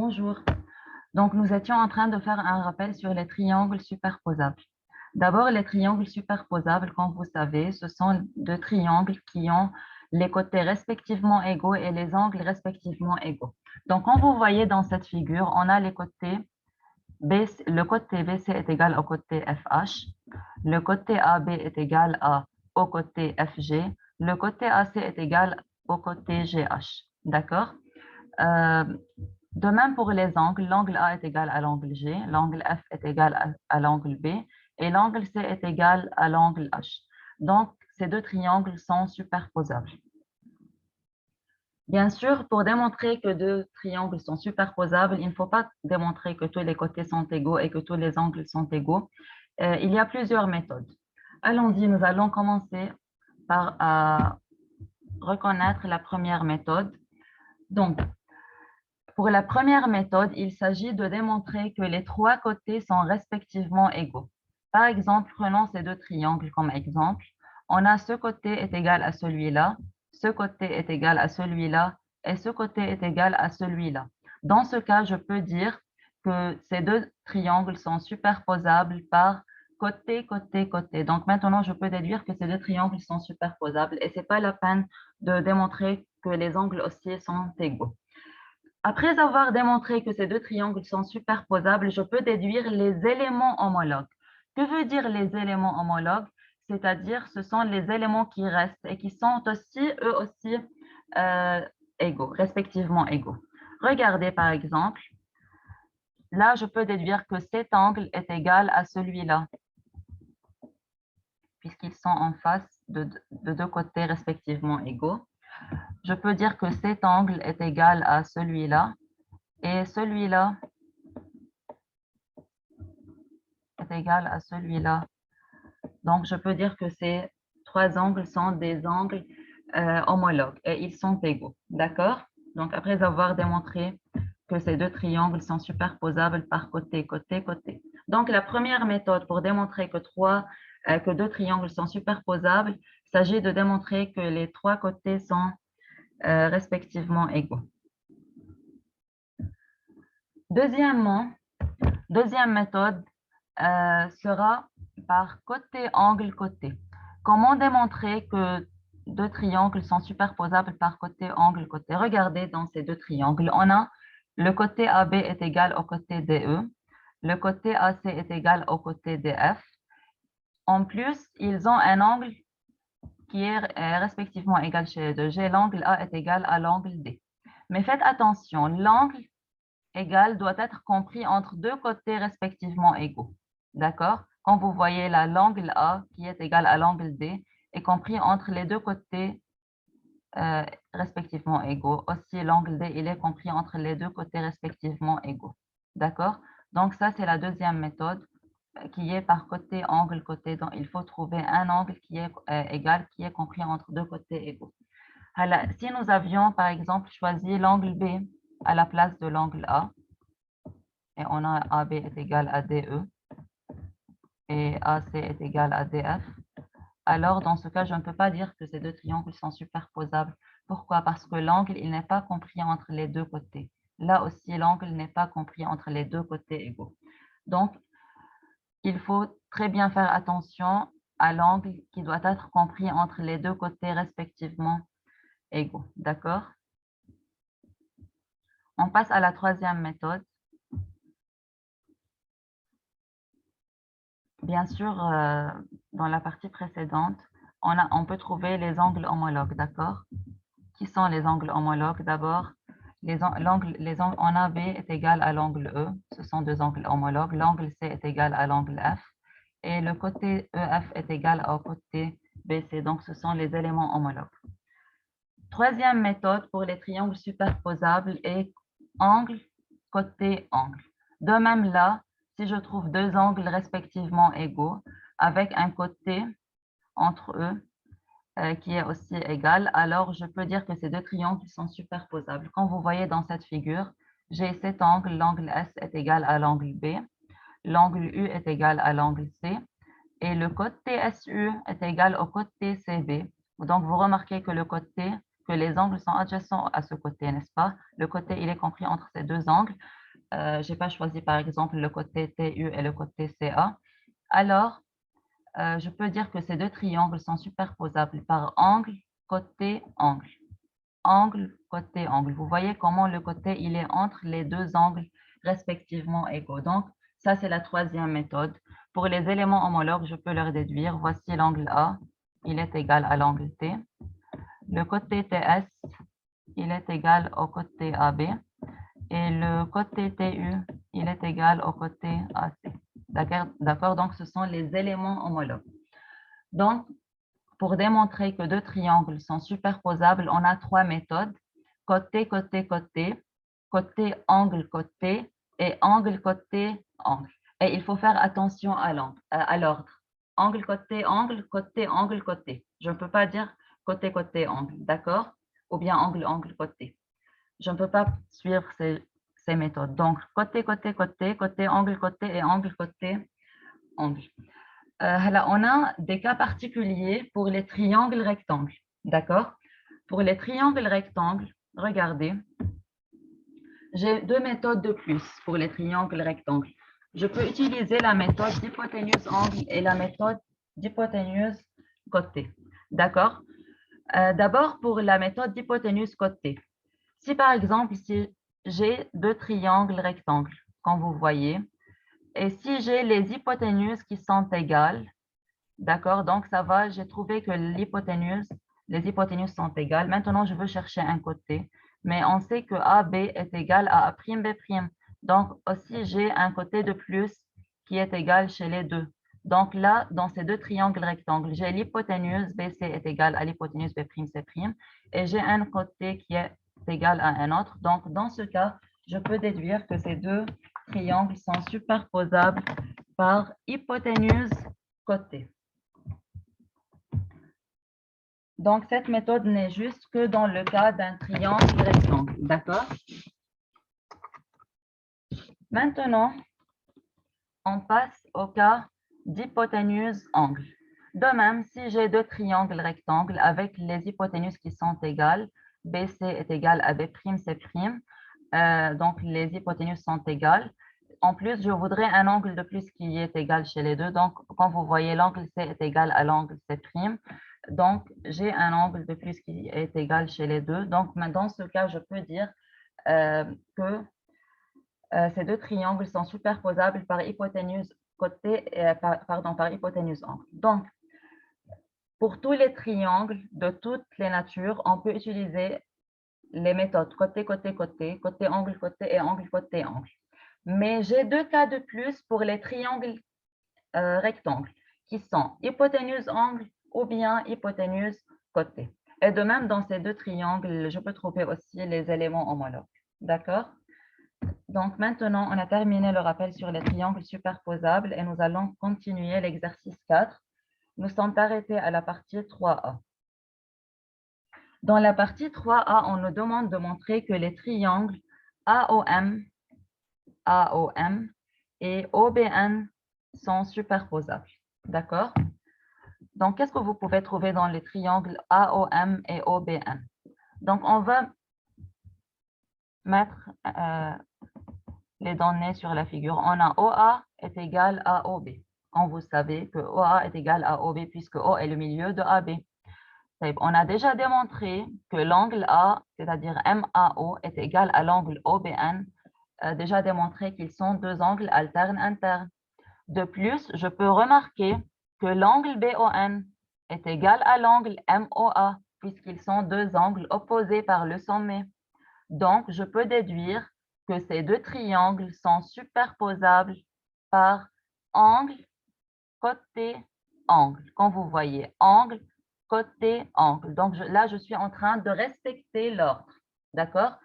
Bonjour. Donc, nous étions en train de faire un rappel sur les triangles superposables. D'abord, les triangles superposables, comme vous savez, ce sont deux triangles qui ont les côtés respectivement égaux et les angles respectivement égaux. Donc, comme vous voyez dans cette figure, on a les côtés BC, le côté BC est égal au côté FH, le côté AB est égal au côté FG, le côté AC est égal au côté GH. D'accord? Euh, De même pour les angles, l'angle A est égal à l'angle G, l'angle F est égal à l'angle B et l'angle C est égal à l'angle H. Donc, ces deux triangles sont superposables. Bien sûr, pour démontrer que deux triangles sont superposables, il ne faut pas démontrer que tous les côtés sont égaux et que tous les angles sont égaux. Il y a plusieurs méthodes. Allons-y, nous allons commencer par reconnaître la première méthode. Donc, pour la première méthode, il s'agit de démontrer que les trois côtés sont respectivement égaux. Par exemple, prenons ces deux triangles comme exemple. On a ce côté est égal à celui-là, ce côté est égal à celui-là et ce côté est égal à celui-là. Dans ce cas, je peux dire que ces deux triangles sont superposables par côté, côté, côté. Donc maintenant, je peux déduire que ces deux triangles sont superposables et ce n'est pas la peine de démontrer que les angles aussi sont égaux. Après avoir démontré que ces deux triangles sont superposables, je peux déduire les éléments homologues. Que veut dire les éléments homologues? C'est-à-dire, ce sont les éléments qui restent et qui sont aussi, eux aussi, égaux, respectivement égaux. Regardez par exemple, là, je peux déduire que cet angle est égal à celui-là, puisqu'ils sont en face de deux côtés respectivement égaux. Je peux dire que cet angle est égal à celui-là et celui-là est égal à celui-là. Donc, je peux dire que ces trois angles sont des angles homologues et ils sont égaux. D'accord? Donc, après avoir démontré que ces deux triangles sont superposables par côté, côté, côté. Donc, la première méthode pour démontrer que deux triangles sont superposables, il s'agit de démontrer que les trois côtés sont respectivement égaux. Deuxième méthode sera par côté, angle, côté. Comment démontrer que deux triangles sont superposables par côté, angle, côté? Regardez dans ces deux triangles, on a le côté AB est égal au côté DE, le côté AC est égal au côté DF. En plus, ils ont un angle qui est respectivement égal chez les deux. L'angle A est égal à l'angle D. Mais faites attention, l'angle égal doit être compris entre deux côtés respectivement égaux. D'accord? Quand vous voyez là, l'angle A qui est égal à l'angle D est compris entre les deux côtés respectivement égaux. Aussi, l'angle D, il est compris entre les deux côtés respectivement égaux. D'accord? Donc, ça, c'est la deuxième méthode qui est par côté, angle, côté. Donc, il faut trouver un angle qui est égal, qui est compris entre deux côtés égaux. Alors, si nous avions, par exemple, choisi l'angle B à la place de l'angle A, et on a AB est égal à DE et AC est égal à DF, alors dans ce cas, je ne peux pas dire que ces deux triangles sont superposables. Pourquoi? Parce que l'angle, il n'est pas compris entre les deux côtés. Là aussi, l'angle n'est pas compris entre les deux côtés égaux. Donc, il faut très bien faire attention à l'angle qui doit être compris entre les deux côtés respectivement égaux. D'accord? On passe à la troisième méthode. Bien sûr, dans la partie précédente, on peut trouver les angles homologues, d'accord? Qui sont les angles homologues? D'abord, on a B est égal à l'angle E, ce sont deux angles homologues. L'angle C est égal à l'angle F et le côté EF est égal au côté BC, donc ce sont les éléments homologues. Troisième méthode pour les triangles superposables est angle, côté, angle. De même là, si je trouve deux angles respectivement égaux avec un côté entre eux qui est aussi égal, alors je peux dire que ces deux triangles sont superposables. Comme vous voyez dans cette figure, j'ai cet angle, l'angle S est égal à l'angle B, l'angle U est égal à l'angle C, et le côté SU est égal au côté CB. Donc, vous remarquez que que les angles sont adjacents à ce côté, n'est-ce pas? Le côté, il est compris entre ces deux angles. Je n'ai pas choisi, par exemple, le côté TU et le côté CA. Alors, je peux dire que ces deux triangles sont superposables par angle, côté, angle. Angle, côté, angle. Vous voyez comment le côté, il est entre les deux angles respectivement égaux. Donc, ça, c'est la troisième méthode. Pour les éléments homologues, je peux leur déduire. Voici l'angle A, il est égal à l'angle T. Le côté TS, il est égal au côté AB. Et le côté TU, il est égal au côté AC. D'accord? Donc, ce sont les éléments homologues. Donc, pour démontrer que deux triangles sont superposables, on a trois méthodes. Côté, côté, côté, côté, angle, côté et angle, côté, angle. Et il faut faire attention à l'ordre. Angle, côté, angle, côté, angle, côté. Je ne peux pas dire côté, côté, angle, d'accord? Ou bien angle, angle, côté. Je ne peux pas suivre ces méthodes. Donc, côté, côté, côté, côté, angle, côté et angle, côté, angle. On a des cas particuliers pour les triangles rectangles. D'accord? Pour les triangles rectangles, regardez, j'ai deux méthodes de plus pour les triangles rectangles. Je peux utiliser la méthode d'hypoténuse-angle et la méthode d'hypoténuse-côté. D'accord? D'abord, pour la méthode d'hypoténuse-côté. Si par exemple, si j'ai deux triangles rectangles, comme vous voyez, et si j'ai les hypoténuses qui sont égales, d'accord, donc ça va, j'ai trouvé que les hypoténuses sont égales. Maintenant, je veux chercher un côté, mais on sait que AB est égal à A'B'. Donc, aussi, j'ai un côté de plus qui est égal chez les deux. Donc là, dans ces deux triangles rectangles, j'ai l'hypoténuse BC est égale à l'hypoténuse B'C', et j'ai un côté qui est égal à un autre. Donc, dans ce cas, je peux déduire que ces deux triangles sont superposables par hypoténuse côté. Donc, cette méthode n'est juste que dans le cas d'un triangle rectangle, d'accord? Maintenant, on passe au cas d'hypoténuse-angle. De même, si j'ai deux triangles rectangles avec les hypoténuses qui sont égales, BC est égal à B'C', donc les hypoténuses sont égales. En plus, je voudrais un angle de plus qui est égal chez les deux. Donc, quand vous voyez, l'angle C est égal à l'angle C'. Donc, j'ai un angle de plus qui est égal chez les deux. Donc, dans ce cas, je peux dire que ces deux triangles sont superposables par hypoténuse côté, par hypoténuse angle. Donc, pour tous les triangles de toutes les natures, on peut utiliser les méthodes côté, côté, côté, côté, angle, côté et angle, côté, angle. Mais j'ai deux cas de plus pour les triangles rectangles qui sont hypoténuse angle ou bien hypoténuse côté. Et de même, dans ces deux triangles, je peux trouver aussi les éléments homologues. D'accord? Donc maintenant, on a terminé le rappel sur les triangles superposables et nous allons continuer l'exercice 4. Nous sommes arrêtés à la partie 3A. Dans la partie 3A, on nous demande de montrer que les triangles AOM et OBN sont superposables. D'accord? Donc, qu'est-ce que vous pouvez trouver dans les triangles AOM et OBN? Donc, on va mettre les données sur la figure. On a OA est égal à OB. Quand vous savez que OA est égal à OB puisque O est le milieu de AB. On a déjà démontré que l'angle A, c'est-à-dire MAO, est égal à l'angle OBN. Déjà démontré qu'ils sont deux angles alternes internes. De plus, je peux remarquer que l'angle BON est égal à l'angle MOA puisqu'ils sont deux angles opposés par le sommet. Donc, je peux déduire que ces deux triangles sont superposables par angle, côté, angle. Quand vous voyez angle, côté, angle. Donc là, je suis en train de respecter l'ordre. D'accord?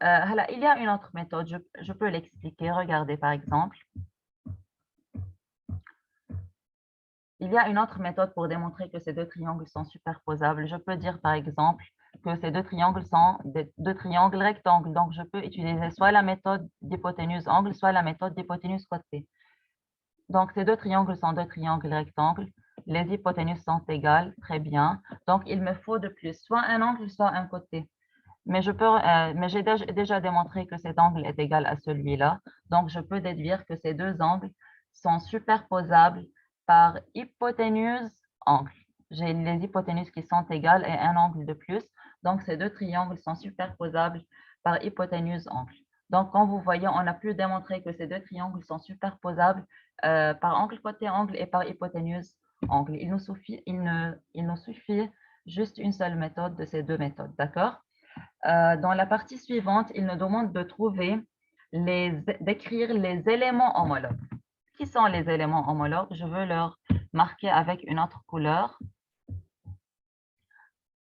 Il y a une autre méthode, je peux l'expliquer. Regardez par exemple. Il y a une autre méthode pour démontrer que ces deux triangles sont superposables. Je peux dire par exemple que ces deux triangles sont deux triangles rectangles. Donc, je peux utiliser soit la méthode d'hypoténuse angle, soit la méthode d'hypoténuse côté. Donc, ces deux triangles sont deux triangles rectangles. Les hypoténuses sont égales, très bien. Donc, il me faut de plus soit un angle, soit un côté. Mais j'ai déjà démontré que cet angle est égal à celui-là. Donc, je peux déduire que ces deux angles sont superposables par hypoténuse angle. J'ai les hypoténuses qui sont égales et un angle de plus. Donc, ces deux triangles sont superposables par hypoténuse angle. Donc, comme vous voyez, on a pu démontrer que ces deux triangles sont superposables par angle côté angle et par hypoténuse angle. Il nous suffit juste une seule méthode de ces deux méthodes, d'accord? Dans la partie suivante, il nous demande de d'écrire les éléments homologues. Qui sont les éléments homologues? Je veux leur marquer avec une autre couleur.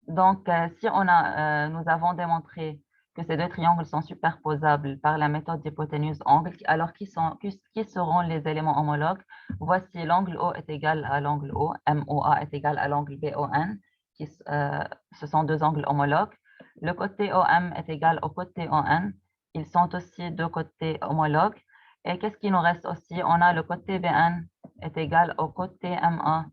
Donc, si nous avons démontré que ces deux triangles sont superposables par la méthode d'hypoténuse angle, alors qui seront les éléments homologues? Voici l'angle O est égal à l'angle O, MOA est égal à l'angle BON, ce sont deux angles homologues. Le côté OM est égal au côté ON, ils sont aussi deux côtés homologues. Et qu'est-ce qui nous reste aussi? On a le côté BN est égal au côté MA,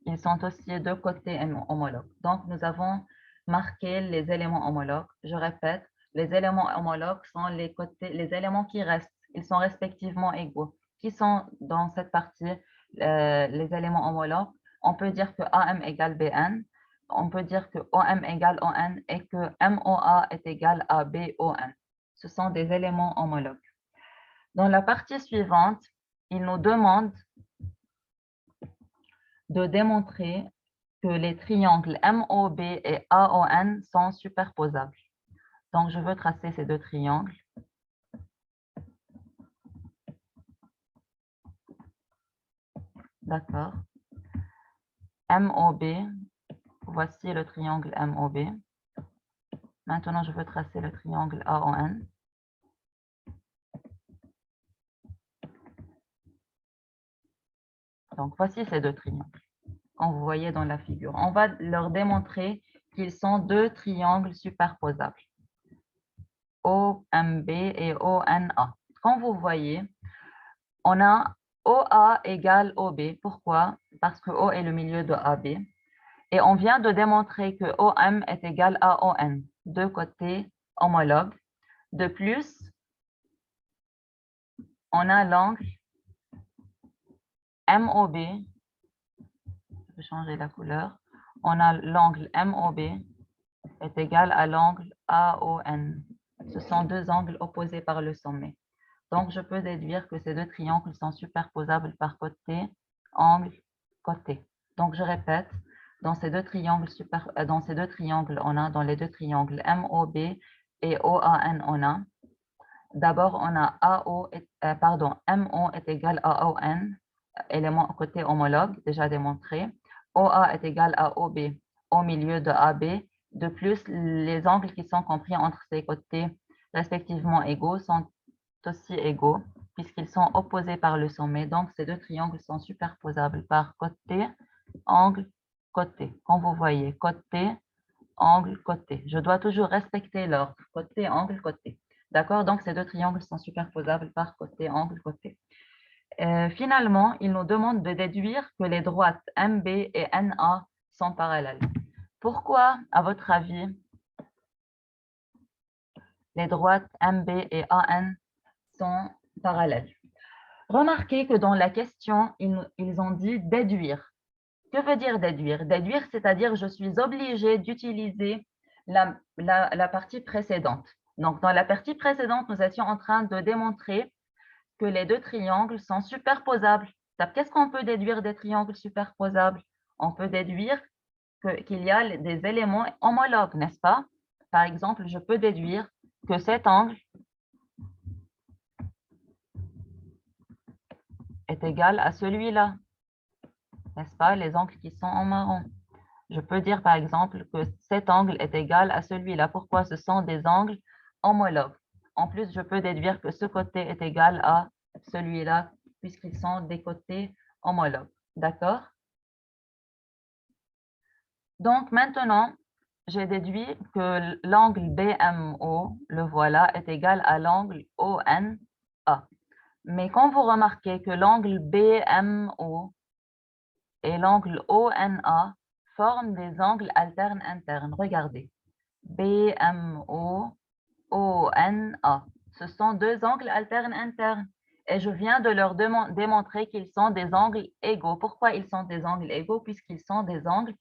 ils sont aussi deux côtés homologues. Donc, nous avons marqué les éléments homologues. Je répète, les éléments homologues sont les éléments qui restent. Ils sont respectivement égaux. Qui sont dans cette partie les éléments homologues? On peut dire que AM égale BN. On peut dire que OM égale ON et que MOA est égal à BON. Ce sont des éléments homologues. Dans la partie suivante, il nous demande de démontrer que les triangles MOB et AON sont superposables. Donc, je veux tracer ces deux triangles. D'accord. MOB, voici le triangle MOB. Maintenant, je veux tracer le triangle AON. Donc, voici ces deux triangles, comme vous voyez dans la figure. On va leur démontrer qu'ils sont deux triangles superposables. OMB et ONA. Comme vous voyez, on a OA égale OB. Pourquoi? Parce que O est le milieu de AB. Et on vient de démontrer que OM est égal à ON, deux côtés homologues. De plus, on a l'angle MOB. Je vais changer la couleur. On a l'angle MOB est égal à l'angle AON. Ce sont deux angles opposés par le sommet. Donc, je peux déduire que ces deux triangles sont superposables par côté, angle, côté. Donc, je répète, dans ces deux triangles, on a dans les deux triangles MOB et OAN, on a. D'abord, on a MO est égal à ON, élément côté homologue, déjà démontré. OA est égal à OB au milieu de AB. De plus, les angles qui sont compris entre ces côtés respectivement égaux sont aussi égaux puisqu'ils sont opposés par le sommet. Donc, ces deux triangles sont superposables par côté, angle, côté. Comme vous voyez, côté, angle, côté. Je dois toujours respecter l'ordre. Côté, angle, côté. D'accord? Donc, ces deux triangles sont superposables par côté, angle, côté. Finalement, il nous demande de déduire que les droites MB et NA sont parallèles. Pourquoi, à votre avis, les droites MB et AN sont parallèles? Remarquez que dans la question, ils ont dit déduire. Que veut dire déduire? Déduire, c'est-à-dire je suis obligée d'utiliser la partie précédente. Donc, dans la partie précédente, nous étions en train de démontrer que les deux triangles sont superposables. Qu'est-ce qu'on peut déduire des triangles superposables? On peut déduire qu'il y a des éléments homologues, n'est-ce pas? Par exemple, je peux déduire que cet angle est égal à celui-là, n'est-ce pas? Les angles qui sont en marron. Je peux dire par exemple que cet angle est égal à celui-là. Pourquoi? Ce sont des angles homologues. En plus, je peux déduire que ce côté est égal à celui-là puisqu'ils sont des côtés homologues. D'accord? Donc maintenant, j'ai déduit que l'angle BMO, le voilà, est égal à l'angle ONA. Mais quand vous remarquez que l'angle BMO et l'angle ONA forment des angles alternes internes. Regardez. BMO, ONA. Ce sont deux angles alternes internes. Et je viens de leur démontrer qu'ils sont des angles égaux. Pourquoi ils sont des angles égaux? Puisqu'ils sont des angles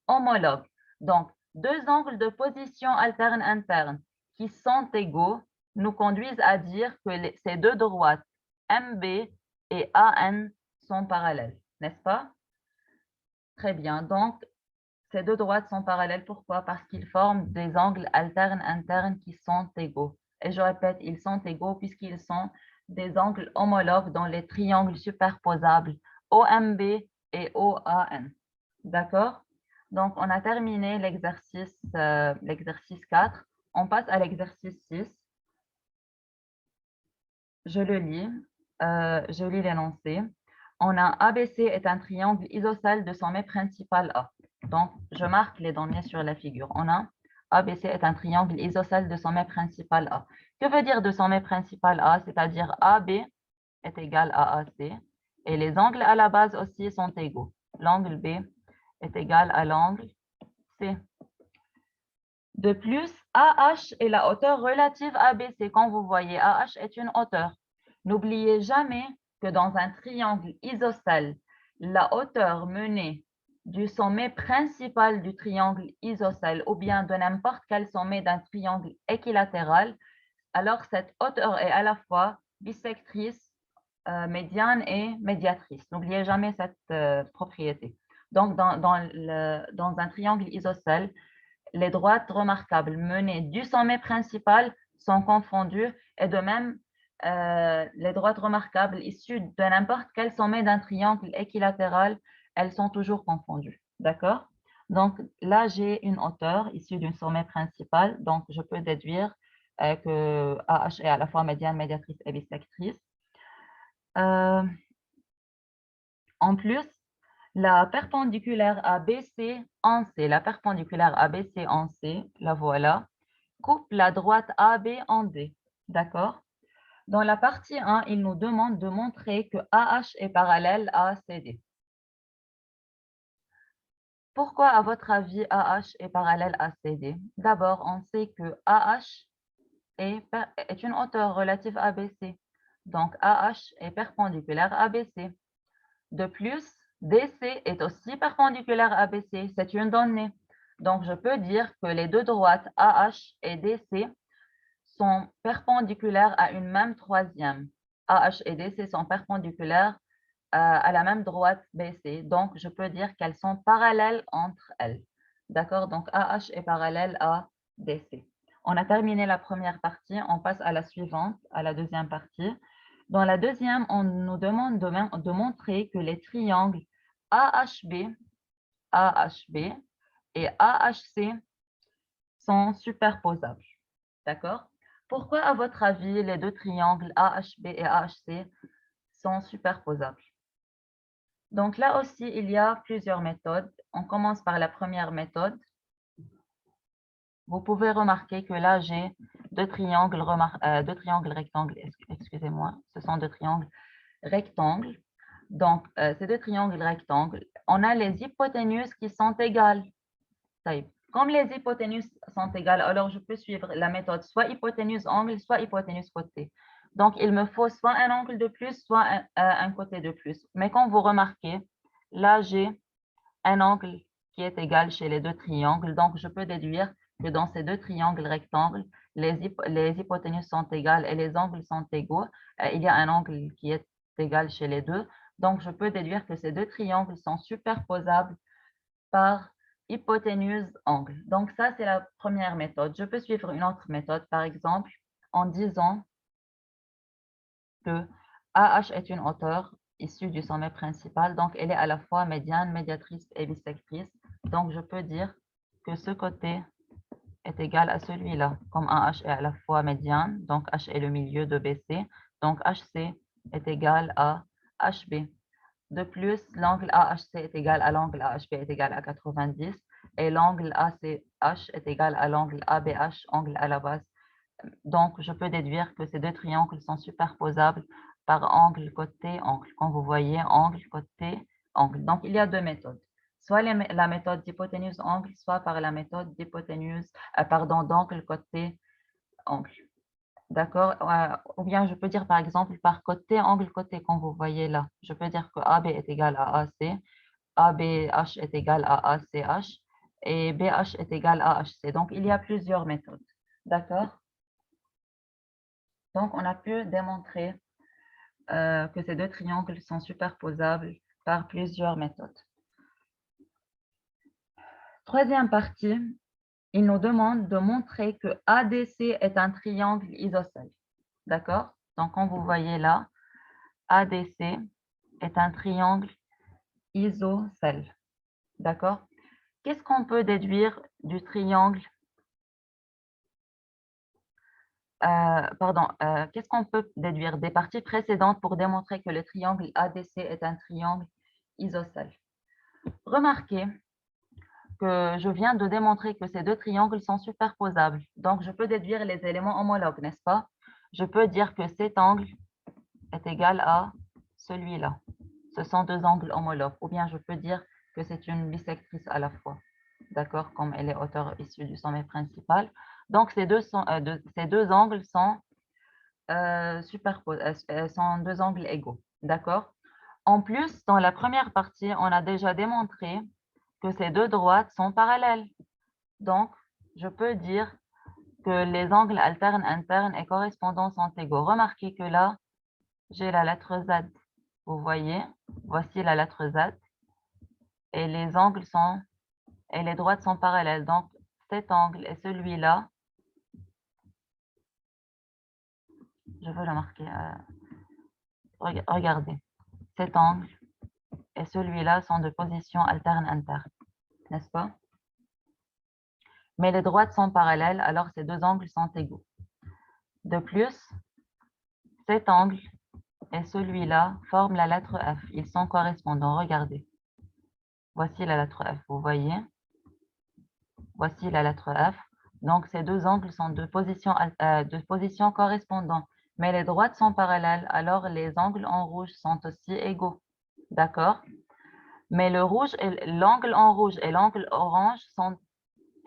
homologues. Donc, deux angles de position alterne interne qui sont égaux nous conduisent à dire que ces deux droites MB et AN sont parallèles, n'est-ce pas? Très bien. Donc, ces deux droites sont parallèles. Pourquoi? Parce qu'ils forment des angles alternes internes qui sont égaux. Et je répète, ils sont égaux puisqu'ils sont des angles homologues dans les triangles superposables OMB et OAN. D'accord? Donc, on a terminé l'exercice 4. On passe à l'exercice 6. Je le lis. Je lis l'énoncé. On a ABC est un triangle isocèle de sommet principal A. Donc, je marque les données sur la figure. On a ABC est un triangle isocèle de sommet principal A. Que veut dire de sommet principal A? C'est-à-dire AB est égal à AC et les angles à la base aussi sont égaux. L'angle B est égal à l'angle C. De plus, AH est la hauteur relative à BC. Quand vous voyez, AH est une hauteur. N'oubliez jamais que dans un triangle isocèle, la hauteur menée du sommet principal du triangle isocèle ou bien de n'importe quel sommet d'un triangle équilatéral, alors cette hauteur est à la fois bissectrice, médiane et médiatrice. N'oubliez jamais cette propriété. Donc, dans un triangle isocèle, les droites remarquables menées du sommet principal sont confondues et de même, les droites remarquables issues de n'importe quel sommet d'un triangle équilatéral, elles sont toujours confondues. D'accord? Donc là, j'ai une hauteur issue d'un sommet principal, donc je peux déduire que AH est à la fois médiane, médiatrice et bissectrice. En plus, la perpendiculaire ABC en C, la perpendiculaire ABC en C, la voilà, coupe la droite AB en D. D'accord? Dans la partie 1, il nous demande de montrer que AH est parallèle à CD. Pourquoi, à votre avis, AH est parallèle à CD? D'abord, on sait que AH est une hauteur relative à BC. Donc, AH est perpendiculaire à BC. De plus, DC est aussi perpendiculaire à BC. C'est une donnée. Donc, je peux dire que les deux droites AH et DC sont perpendiculaires à une même troisième. AH et DC sont perpendiculaires à la même droite BC. Donc, je peux dire qu'elles sont parallèles entre elles. D'accord? Donc, AH est parallèle à DC. On a terminé la première partie. On passe à la suivante, à la deuxième partie. Dans la deuxième, on nous demande de montrer que les triangles AHB, AHB et AHC sont superposables. D'accord? Pourquoi, à votre avis, les deux triangles AHB et AHC sont superposables? Donc là aussi, il y a plusieurs méthodes. On commence par la première méthode. Vous pouvez remarquer que là, j'ai deux triangles rectangles. Excusez-moi, ce sont deux triangles rectangles. Donc, ces deux triangles rectangles, on a les hypoténuses qui sont égales. Comme les hypoténuses sont égales, alors je peux suivre la méthode soit hypoténuse angle, soit hypoténuse côté. Donc, il me faut soit un angle de plus, soit un côté de plus. Mais quand vous remarquez, là, j'ai un angle qui est égal chez les deux triangles. Donc, je peux déduire que dans ces deux triangles rectangles, les hypoténuses sont égales et les angles sont égaux. Il y a un angle qui est égal chez les deux. Donc, je peux déduire que ces deux triangles sont superposables par hypoténuse angle. Donc, ça, c'est la première méthode. Je peux suivre une autre méthode, par exemple, en disant que AH est une hauteur issue du sommet principal, donc elle est à la fois médiane, médiatrice et bissectrice. Donc, je peux dire que ce côté est égal à celui-là, comme AH est à la fois médiane, donc H est le milieu de BC, donc HC est égal à HB. De plus, l'angle AHC est égal à l'angle AHB est égal à 90 et l'angle ACH est égal à l'angle ABH, angle à la base. Donc, je peux déduire que ces deux triangles sont superposables par angle côté angle. Quand vous voyez angle côté angle. Donc, il y a deux méthodes. Soit la méthode d'hypoténuse angle, soit par la méthode d'hypoténuse, d'angle côté angle. D'accord? Ou bien je peux dire par exemple par côté angle côté, comme vous voyez là. Je peux dire que AB est égal à AC, ABH est égal à ACH et BH est égal à HC. Donc, il y a plusieurs méthodes. D'accord? Donc, on a pu démontrer que ces deux triangles sont superposables par plusieurs méthodes. Troisième partie, il nous demande de montrer que ADC est un triangle isocèle. D'accord? Donc, comme vous voyez là, ADC est un triangle isocèle. D'accord? Qu'est-ce qu'on peut déduire du triangle qu'est-ce qu'on peut déduire des parties précédentes pour démontrer que le triangle ADC est un triangle isocèle? Remarquez que je viens de démontrer que ces deux triangles sont superposables. Donc, je peux déduire les éléments homologues, n'est-ce pas? Je peux dire que cet angle est égal à celui-là. Ce sont deux angles homologues. Ou bien je peux dire que c'est une bisectrice à la fois. D'accord? Comme elle est hauteur issue du sommet principal. Donc, ces deux angles sont sont deux angles égaux. D'accord? En plus, dans la première partie, on a déjà démontré que ces deux droites sont parallèles. Donc, je peux dire que les angles alternes, internes et correspondants sont égaux. Remarquez que là, j'ai la lettre Z. Vous voyez, voici la lettre Z. Et les angles sont, et les droites sont parallèles. Donc, cet angle et celui-là, je veux le marquer. Regardez, cet angle et celui-là sont de position alterne interne, n'est-ce pas? Mais les droites sont parallèles, alors ces deux angles sont égaux. De plus, cet angle et celui-là forment la lettre F. Ils sont correspondants. Regardez. Voici la lettre F. Vous voyez? Voici la lettre F. Donc, ces deux angles sont de position correspondantes. Mais les droites sont parallèles, alors les angles en rouge sont aussi égaux. D'accord? Mais l'angle en rouge et l'angle orange sont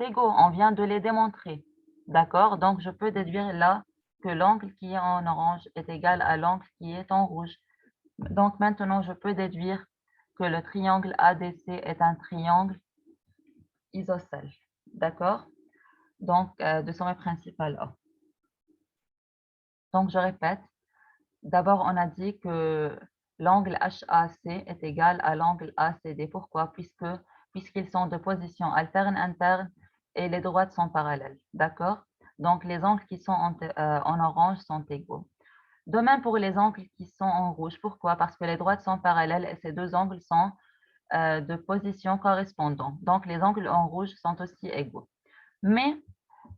égaux. On vient de les démontrer. D'accord? Donc, je peux déduire là que l'angle qui est en orange est égal à l'angle qui est en rouge. Donc, maintenant, je peux déduire que le triangle ADC est un triangle isocèle. D'accord? Donc, de sommet principal A. Donc, je répète. D'abord, on a dit que l'angle HAC est égal à l'angle ACD. Pourquoi? Puisqu'ils sont de position alterne interne et les droites sont parallèles. D'accord? Donc, les angles qui sont en orange sont égaux. De même pour les angles qui sont en rouge. Pourquoi? Parce que les droites sont parallèles et ces deux angles sont de position correspondante. Donc, les angles en rouge sont aussi égaux. Mais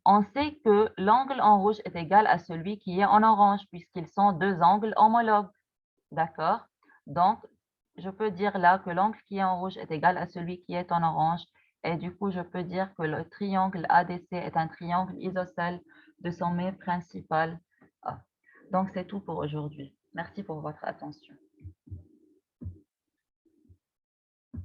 on sait que l'angle en rouge est égal à celui qui est en orange, puisqu'ils sont deux angles homologues. D'accord? Donc, je peux dire là que l'angle qui est en rouge est égal à celui qui est en orange. Et du coup, je peux dire que le triangle ADC est un triangle isocèle de sommet principal A. Donc, c'est tout pour aujourd'hui. Merci pour votre attention.